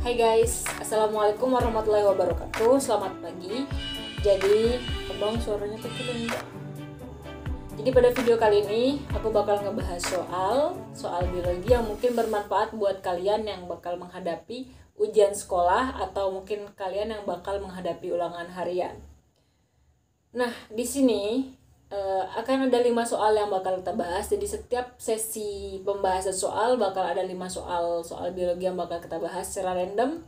Hai guys, Assalamualaikum warahmatullahi wabarakatuh. Selamat pagi. Jadi, abang suaranya kecil enggak? Jadi pada video kali ini aku bakal ngebahas soal biologi yang mungkin bermanfaat buat kalian yang bakal menghadapi ujian sekolah atau mungkin kalian yang bakal menghadapi ulangan harian. Nah, di sini akan ada 5 soal yang bakal kita bahas. Jadi setiap sesi pembahasan soal bakal ada 5 soal biologi yang bakal kita bahas secara random.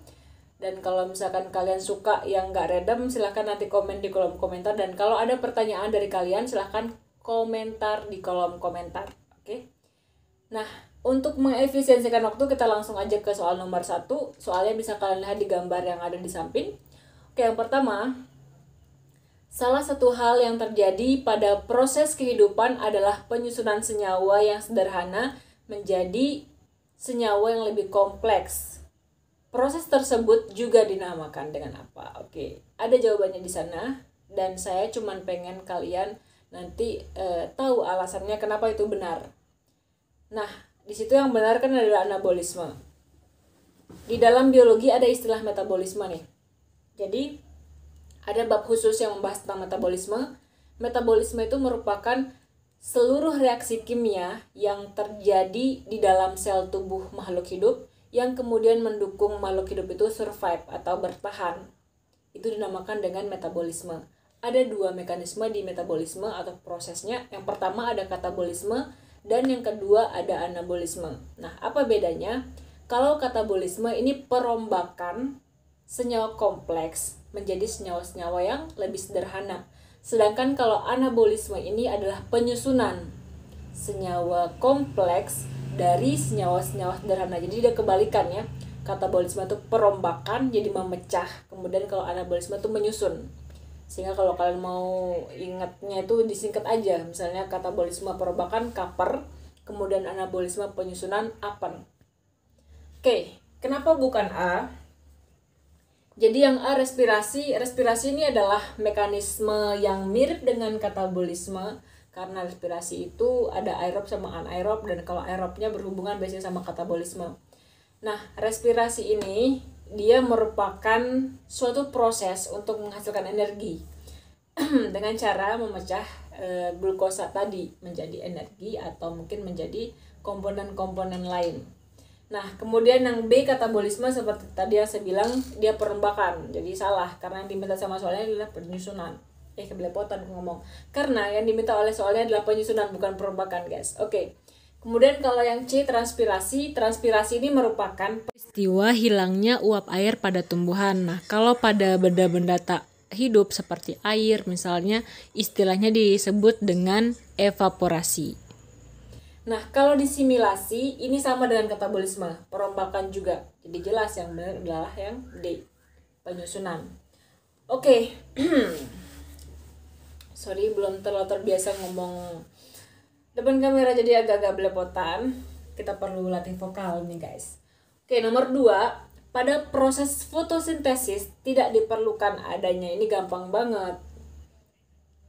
Dan kalau misalkan kalian suka yang gak random, silahkan nanti komen di kolom komentar. Dan kalau ada pertanyaan dari kalian, silahkan komentar di kolom komentar. Oke? Nah, untuk mengefisiensikan waktu, kita langsung aja ke soal nomor 1. Soalnya bisa kalian lihat di gambar yang ada di samping. Oke, yang pertama, salah satu hal yang terjadi pada proses kehidupan adalah penyusunan senyawa yang sederhana menjadi senyawa yang lebih kompleks. Proses tersebut juga dinamakan dengan apa? Oke, ada jawabannya di sana dan saya cuman pengen kalian nanti tahu alasannya kenapa itu benar. Nah, di situ yang benar kan adalah anabolisme. Di dalam biologi ada istilah metabolisme nih. Jadi ada bab khusus yang membahas tentang metabolisme. Metabolisme itu merupakan seluruh reaksi kimia yang terjadi di dalam sel tubuh makhluk hidup yang kemudian mendukung makhluk hidup itu survive atau bertahan. Itu dinamakan dengan metabolisme. Ada 2 mekanisme di metabolisme atau prosesnya. Yang pertama ada katabolisme dan yang kedua ada anabolisme. Nah, apa bedanya? Kalau katabolisme ini perombakan senyawa kompleks menjadi senyawa-senyawa yang lebih sederhana. Sedangkan kalau anabolisme ini adalah penyusunan senyawa kompleks dari senyawa-senyawa sederhana. Jadi dia kebalikan ya. Katabolisme itu perombakan jadi memecah. Kemudian kalau anabolisme itu menyusun. Sehingga kalau kalian mau ingatnya itu disingkat aja. Misalnya katabolisme perombakan kaper, kemudian anabolisme penyusunan apen. Oke, kenapa bukan A? Jadi yang A respirasi. Respirasi ini adalah mekanisme yang mirip dengan katabolisme karena respirasi itu ada aerob sama anaerob dan kalau aerobnya berhubungan biasanya sama katabolisme. Nah, respirasi ini dia merupakan suatu proses untuk menghasilkan energi dengan cara memecah glukosa tadi menjadi energi atau mungkin menjadi komponen-komponen lain. Nah, kemudian yang B katabolisme seperti tadi yang saya bilang dia perombakan. Jadi salah karena yang diminta sama soalnya adalah penyusunan. Kebelepotan ngomong. Karena yang diminta oleh soalnya adalah penyusunan bukan perombakan, guys. Oke. Kemudian kalau yang C transpirasi. Transpirasi ini merupakan peristiwa hilangnya uap air pada tumbuhan. Nah, kalau pada benda-benda tak hidup seperti air misalnya istilahnya disebut dengan evaporasi. Nah, kalau disimilasi, ini sama dengan katabolisme, perombakan juga. Jadi jelas yang benar adalah yang D, penyusunan. Oke. Sorry, belum terlalu terbiasa ngomong depan kamera jadi agak-agak belepotan. Kita perlu latih vokal nih, guys. Oke, nomor 2, pada proses fotosintesis tidak diperlukan adanya, ini gampang banget.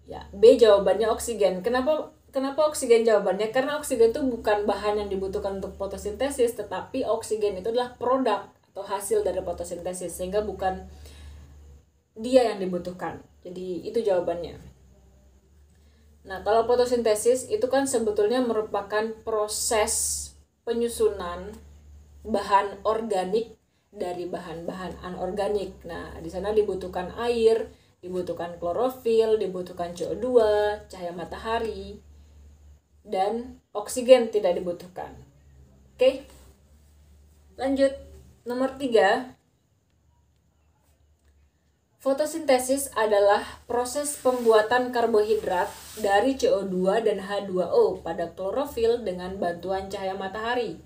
Ya, B jawabannya oksigen. Kenapa oksigen jawabannya? Karena oksigen itu bukan bahan yang dibutuhkan untuk fotosintesis, tetapi oksigen itu adalah produk atau hasil dari fotosintesis, sehingga bukan dia yang dibutuhkan. Jadi itu jawabannya. Nah, kalau fotosintesis itu kan sebetulnya merupakan proses penyusunan bahan organik dari bahan-bahan anorganik. Nah, di sana dibutuhkan air, dibutuhkan klorofil, dibutuhkan CO2, cahaya matahari, dan oksigen tidak dibutuhkan. Oke. Lanjut. Nomor 3. Fotosintesis adalah proses pembuatan karbohidrat dari CO2 dan H2O pada klorofil dengan bantuan cahaya matahari.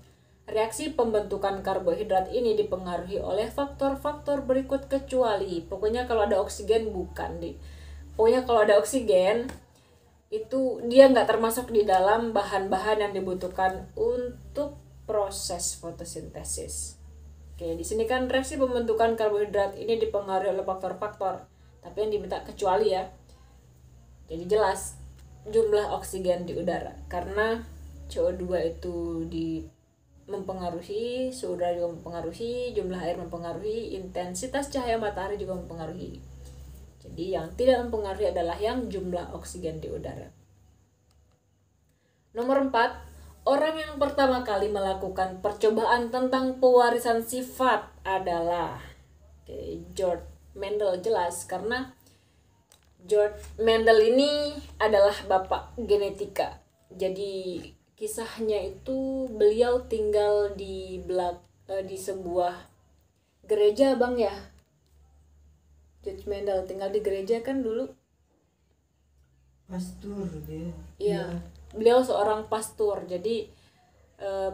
Reaksi pembentukan karbohidrat ini dipengaruhi oleh faktor-faktor berikut kecuali. Pokoknya kalau ada oksigen bukan deh. Pokoknya kalau ada oksigen itu dia nggak termasuk di dalam bahan-bahan yang dibutuhkan untuk proses fotosintesis. Oke, di sini kan reaksi pembentukan karbohidrat ini dipengaruhi oleh faktor-faktor, tapi yang diminta kecuali ya. Jadi jelas jumlah oksigen di udara karena CO2 itu mempengaruhi, suhu udara juga mempengaruhi, jumlah air mempengaruhi, intensitas cahaya matahari juga mempengaruhi. Jadi yang tidak mempengaruhi adalah yang jumlah oksigen di udara. Nomor 4, orang yang pertama kali melakukan percobaan tentang pewarisan sifat adalah George Mendel. Jelas karena George Mendel ini adalah bapak genetika. Jadi kisahnya itu beliau tinggal di sebuah gereja bang ya. George Mendel tinggal di gereja kan dulu. Pastor dia. Iya, beliau seorang pastor. Jadi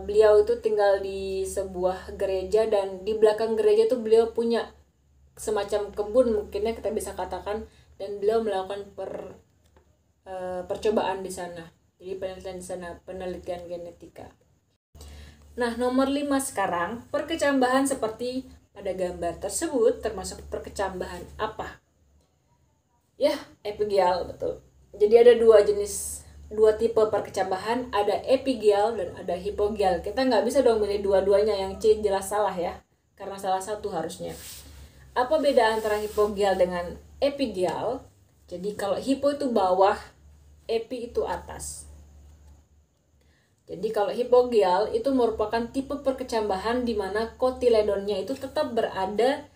beliau itu tinggal di sebuah gereja dan di belakang gereja itu beliau punya semacam kebun mungkinnya kita bisa katakan, dan beliau melakukan percobaan di sana. Jadi penelitian di sana, penelitian genetika. Nah, nomor 5 sekarang, perkecambahan seperti pada gambar tersebut termasuk perkecambahan apa? Ya, epigial, betul. Jadi ada dua tipe perkecambahan, ada epigial dan ada hipogial. Kita nggak bisa dong milih dua-duanya, yang C jelas salah ya, karena salah satu harusnya. Apa beda antara hipogial dengan epigial? Jadi kalau hipo itu bawah, epi itu atas. Jadi kalau hipogial itu merupakan tipe perkecambahan di mana kotiledonnya itu tetap berada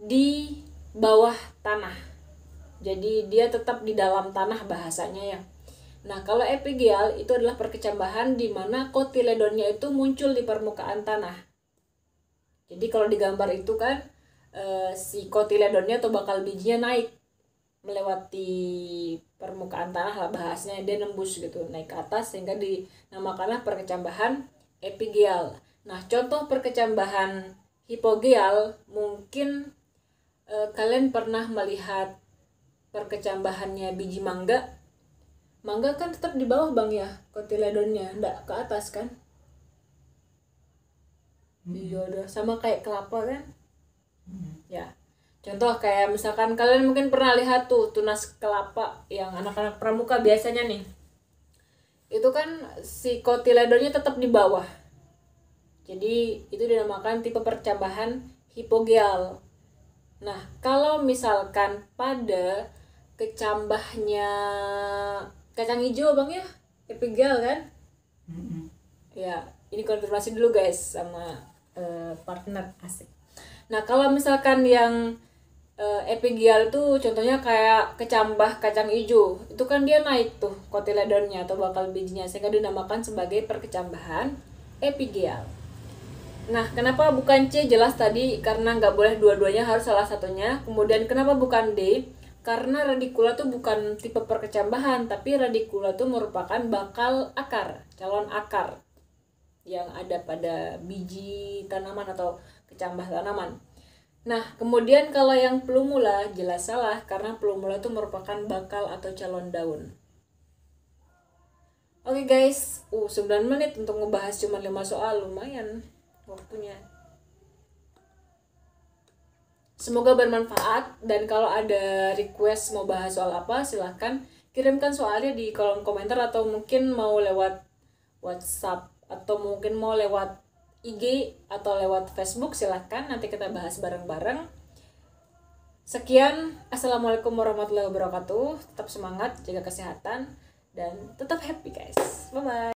di bawah tanah. Jadi dia tetap di dalam tanah bahasanya ya. Nah, kalau epigial itu adalah perkecambahan di mana kotiledonnya itu muncul di permukaan tanah. Jadi kalau di gambar itu kan si kotiledonnya atau bakal bijinya naik melewati permukaan tanah lah bahasanya, dia nembus gitu naik ke atas sehingga dinamakanlah perkecambahan epigial. Nah, contoh perkecambahan hipogial mungkin kalian pernah melihat perkecambahannya biji mangga. Mangga kan tetap di bawah bang ya kotiledonnya, enggak ke atas kan? Iya udah sama kayak kelapa kan? Ya. Contoh kayak misalkan kalian mungkin pernah lihat tuh tunas kelapa yang anak-anak pramuka biasanya nih. Itu kan si kotiledonnya tetap di bawah. Jadi itu dinamakan tipe percambahan hipogial. Nah, kalau misalkan pada kecambahnya kacang hijau bang ya, epigial kan? Ya, ini konfirmasi dulu guys sama partner asik. Nah, kalau misalkan yang epigial itu contohnya kayak kecambah kacang hijau, itu kan dia naik tuh kotiledonnya atau bakal bijinya sehingga dinamakan sebagai perkecambahan epigial. Nah, kenapa bukan C? Jelas tadi karena nggak boleh dua-duanya, harus salah satunya. Kemudian kenapa bukan D? Karena radikula tuh bukan tipe perkecambahan, tapi radikula tuh merupakan bakal akar, calon akar yang ada pada biji tanaman atau kecambah tanaman. Nah, kemudian kalau yang plumula jelas salah karena plumula itu merupakan bakal atau calon daun. Oke guys, 9 menit untuk ngebahas cuma 5 soal, lumayan waktunya. Semoga bermanfaat, dan kalau ada request mau bahas soal apa silahkan kirimkan soalnya di kolom komentar, atau mungkin mau lewat WhatsApp atau mungkin mau lewat IG atau lewat Facebook, silahkan nanti kita bahas bareng-bareng. Sekian, assalamualaikum warahmatullahi wabarakatuh. Tetap semangat, jaga kesehatan, dan tetap happy guys. Bye bye.